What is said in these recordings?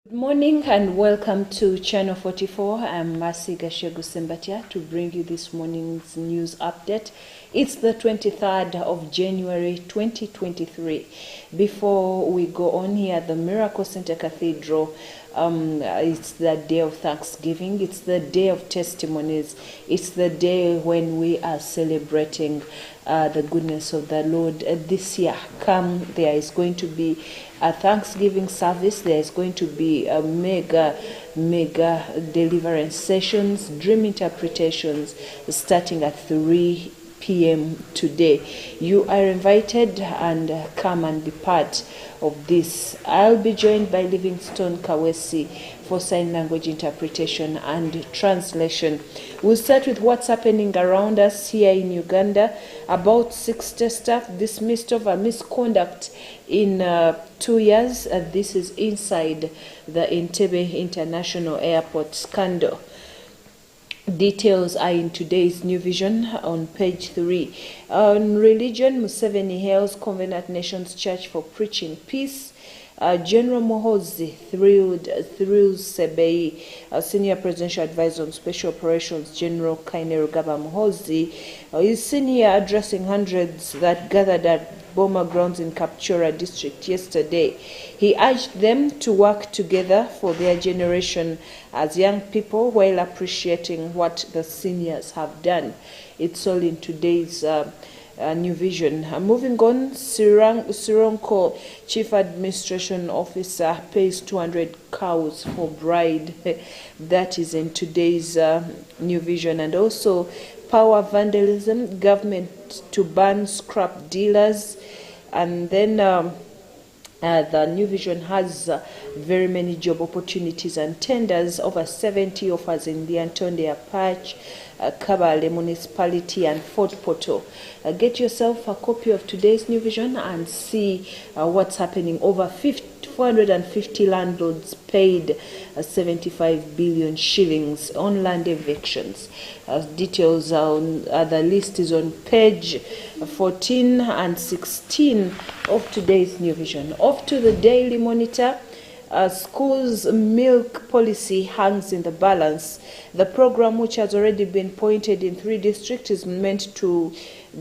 Good morning and welcome to Channel 44. I'm Mercy Gashegu Sembatia to bring you this morning's news update. It's the 23rd of January 2023. Before we go on here at the Miracle Center Cathedral, it's the day of Thanksgiving, it's the day of testimonies, it's the day when we are celebrating the goodness of the Lord. This year, there is going to be a Thanksgiving service. There is going to be a mega deliverance sessions, dream interpretations starting at 3 p.m. today. You are invited and come and be part of this. I'll be joined by Livingstone Kawesi for sign language interpretation and translation. We'll start with what's happening around us here in Uganda. About 60 staff dismissed over misconduct in 2 years. This is inside the Entebbe International Airport scandal. Details are in today's New Vision on page 3. On religion, Museveni hails Covenant Nations Church for preaching peace. General Muhoozi thrills Sebei, Senior Presidential Advisor on Special Operations, General Kainerugaba Muhoozi, is senior addressing hundreds that gathered at Boma grounds in Kapchora district yesterday. He urged them to work together for their generation as young people while appreciating what the seniors have done. It's all in today's New Vision. Moving on, Sironko Chief Administration Officer pays 200 cows for bride. That is in today's New Vision. And also, power vandalism, government to ban scrap dealers. And then the New Vision has very many job opportunities and tenders, over 70 offers in the Antondia Patch, Kabale Municipality and Fort Portal. Get yourself a copy of today's New Vision and see what's happening. Over 450 landlords paid 75 billion shillings on land evictions. Details on the list is on page 14 and 16 of today's New Vision. Off to the Daily Monitor. Schools milk policy hangs in the balance. The program, which has already been pointed in 3 districts, is meant to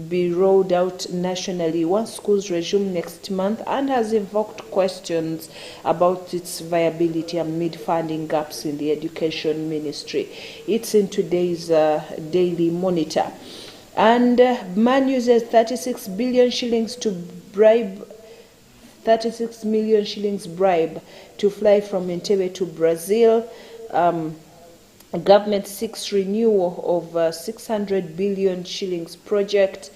be rolled out nationally once schools resume next month, and has invoked questions about its viability amid funding gaps in the education ministry. It's in today's Daily Monitor. And man uses 36 billion shillings to bribe 36 million shillings bribe to fly from Entebbe to Brazil. Government seeks renewal of 600 billion shillings project.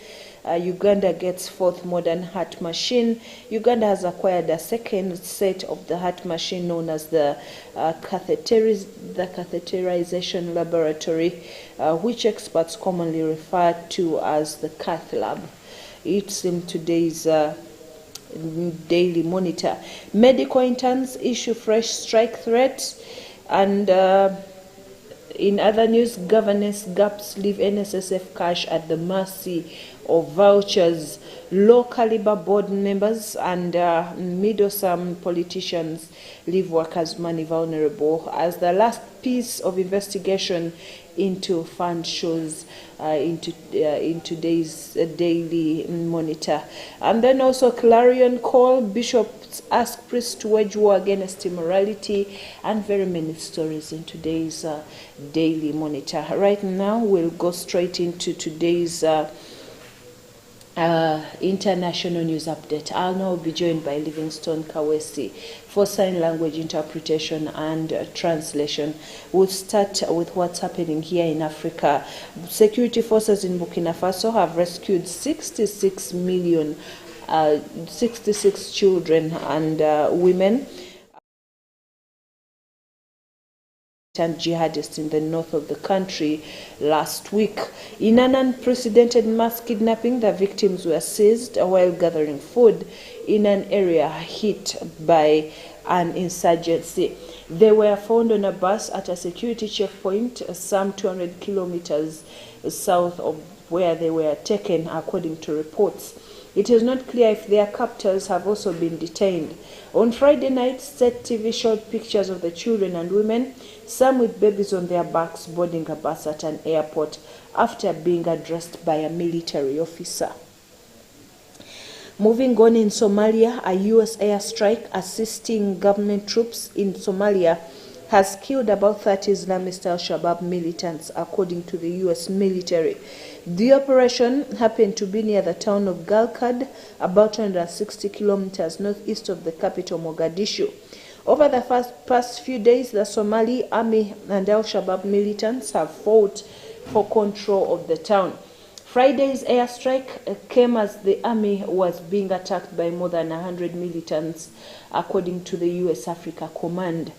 Uganda gets 4th modern heart machine. Uganda has acquired a 2nd set of the heart machine known as the catheterization laboratory, which experts commonly refer to as the cath lab. It's in today's Daily Monitor. Medical interns issue fresh strike threats. And in other news, governance gaps leave NSSF cash at the mercy of vouchers. Low caliber board members and middle-some politicians leave workers' money vulnerable, as the last piece of investigation into fund shows in today's Daily Monitor. And then also Clarion Call, bishops ask priests to wage war against immorality, and very many stories in today's Daily Monitor. Right now, we'll go straight into today's international news update. I'll now be joined by Livingstone Kawesi for sign language interpretation and translation. We'll start with what's happening here in Africa. Security forces in Burkina Faso have rescued 66 children and women and jihadists in the north of the country last week. In an unprecedented mass kidnapping, the victims were seized while gathering food in an area hit by an insurgency. They were found on a bus at a security checkpoint some 200 kilometers south of where they were taken, according to reports. It is not clear if their captors have also been detained. On Friday night, State TV showed pictures of the children and women, some with babies on their backs, boarding a bus at an airport after being addressed by a military officer. Moving on, in Somalia, a U.S. airstrike assisting government troops in Somalia has killed about 30 Islamist al-Shabaab militants, according to the U.S. military. The operation happened to be near the town of Galkad, about 160 kilometers northeast of the capital, Mogadishu. Over the past few days, the Somali army and al-Shabaab militants have fought for control of the town. Friday's airstrike came as the army was being attacked by more than 100 militants, according to the U.S. Africa Command.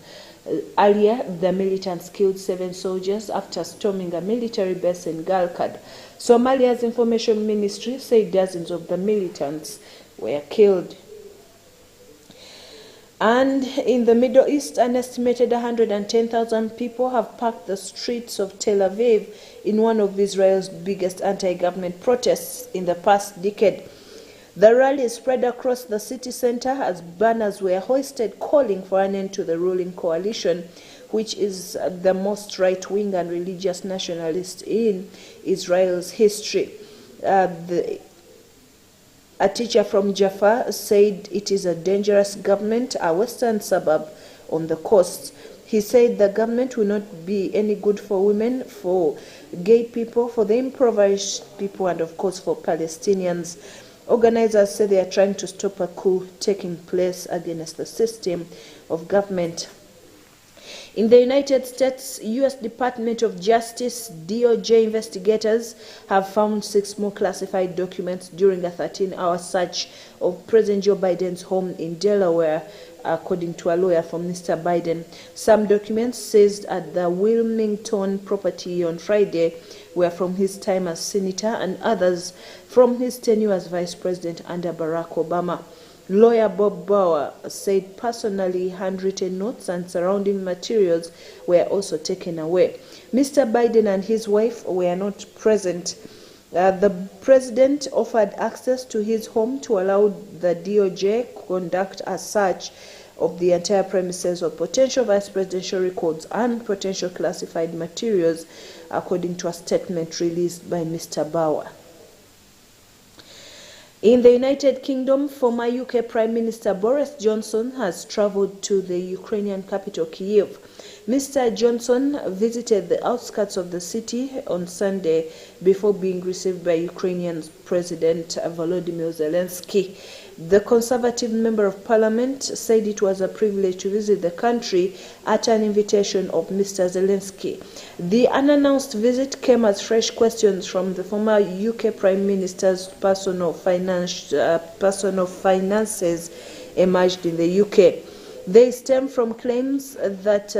Earlier, the militants killed 7 soldiers after storming a military base in Galkad. Somalia's information ministry said dozens of the militants were killed. And in the Middle East, an estimated 110,000 people have packed the streets of Tel Aviv in one of Israel's biggest anti-government protests in the past decade. The rally spread across the city center as banners were hoisted calling for an end to the ruling coalition, which is the most right-wing and religious nationalist in Israel's history. A teacher from Jaffa said it is a dangerous government, a western suburb on the coast. He said the government will not be any good for women, for gay people, for the impoverished people, and of course for Palestinians. Organizers say they are trying to stop a coup taking place against the system of government. In the United States, U.S. Department of Justice DOJ investigators have found 6 more classified documents during a 13-hour search of President Joe Biden's home in Delaware, according to a lawyer for Mr. Biden. Some documents seized at the Wilmington property on Friday were from his time as senator and others from his tenure as vice president under Barack Obama. Lawyer Bob Bauer said personally handwritten notes and surrounding materials were also taken away. Mr. Biden and his wife were not present. The president offered access to his home to allow the DOJ conduct a search of the entire premises of potential vice presidential records and potential classified materials, according to a statement released by Mr. Bauer. In the United Kingdom, former UK Prime Minister Boris Johnson has traveled to the Ukrainian capital, Kyiv. Mr. Johnson visited the outskirts of the city on Sunday before being received by Ukrainian President Volodymyr Zelensky. The Conservative Member of Parliament said it was a privilege to visit the country at an invitation of Mr. Zelensky. The unannounced visit came as fresh questions from the former UK Prime Minister's personal finances emerged in the UK. They stem from claims that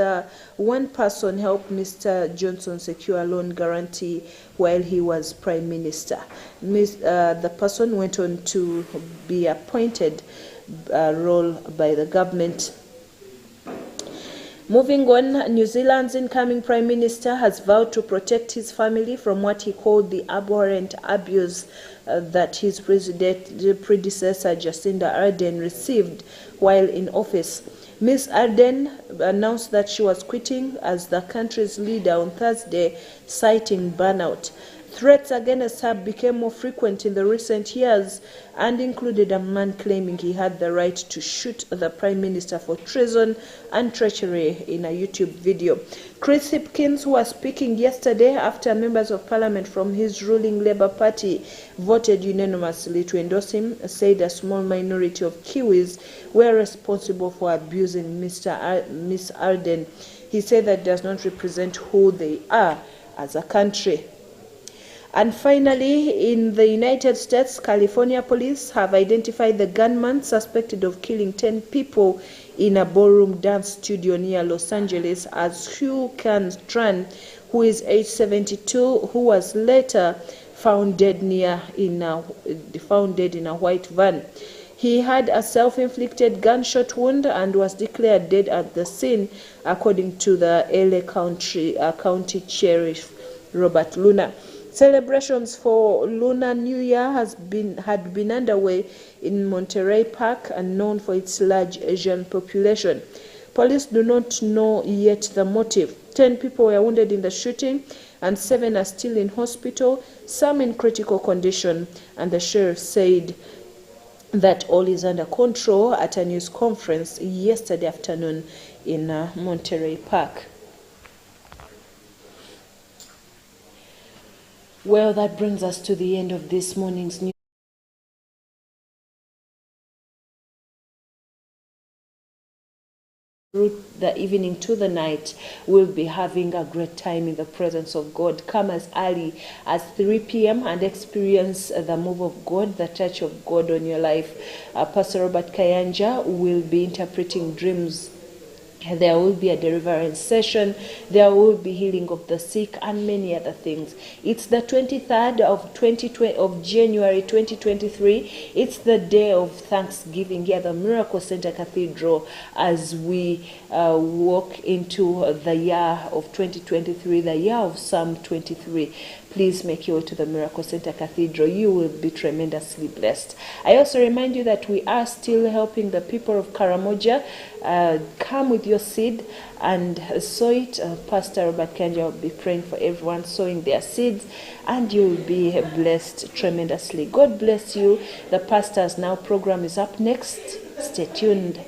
one person helped Mr. Johnson secure a loan guarantee while he was Prime Minister. The person went on to be appointed role by the government. Moving on, New Zealand's incoming Prime Minister has vowed to protect his family from what he called the abhorrent abuse that his predecessor Jacinda Ardern received while in office. Ms. Ardern announced that she was quitting as the country's leader on Thursday, citing burnout. Threats against her became more frequent in the recent years and included a man claiming he had the right to shoot the Prime Minister for treason and treachery in a YouTube video. Chris Hipkins, who was speaking yesterday after members of Parliament from his ruling Labour Party voted unanimously to endorse him, said a small minority of Kiwis were responsible for abusing Miss Ardern. He said that does not represent who they are as a country. And finally, in the United States, California police have identified the gunman suspected of killing 10 people in a ballroom dance studio near Los Angeles as Hugh Can-Tran, who is age 72, who was later found dead in a white van. He had a self-inflicted gunshot wound and was declared dead at the scene, according to the LA County Sheriff Robert Luna. Celebrations for Lunar New Year had been underway in Monterey Park, and known for its large Asian population. Police do not know yet the motive. 10 people were wounded in the shooting, and 7 are still in hospital, some in critical condition, and the sheriff said that all is under control at a news conference yesterday afternoon in Monterey Park. Well, that brings us to the end of this morning's news. The evening to the night, we'll be having a great time in the presence of God. Come as early as 3 p.m. and experience the move of God, the touch of God on your life. Pastor Robert Kayanja will be interpreting dreams. There will be a deliverance session. There will be healing of the sick and many other things. It's the 23rd of January 2023. It's the day of Thanksgiving here at the Miracle Center Cathedral as we walk into the year of 2023, the year of Psalm 23. Please make your way to the Miracle Center Cathedral. You will be tremendously blessed. I also remind you that we are still helping the people of Karamoja. Come with your seed and sow it. Pastor Robert Kanja will be praying for everyone sowing their seeds, and you will be blessed tremendously. God bless you. The Pastors Now program is up next. Stay tuned.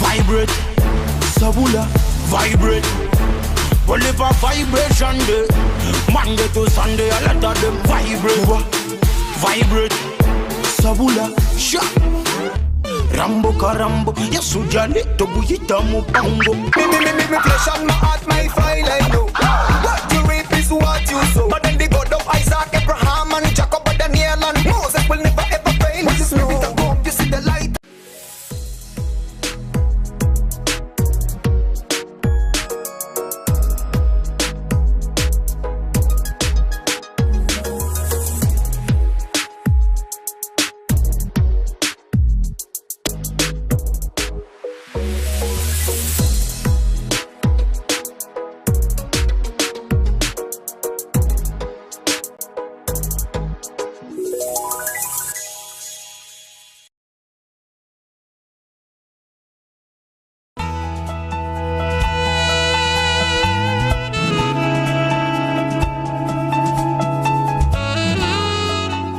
Vibrate, Sabula, vibrate. Well, if a vibration day, Monday to Sunday, a lot of them vibrate. Vibrate, Sabula, sha. Rambo Karambo, Yasujani, Tobuyita Mupango. Me flesh on my heart, my file, I know. What you reap is what you sow.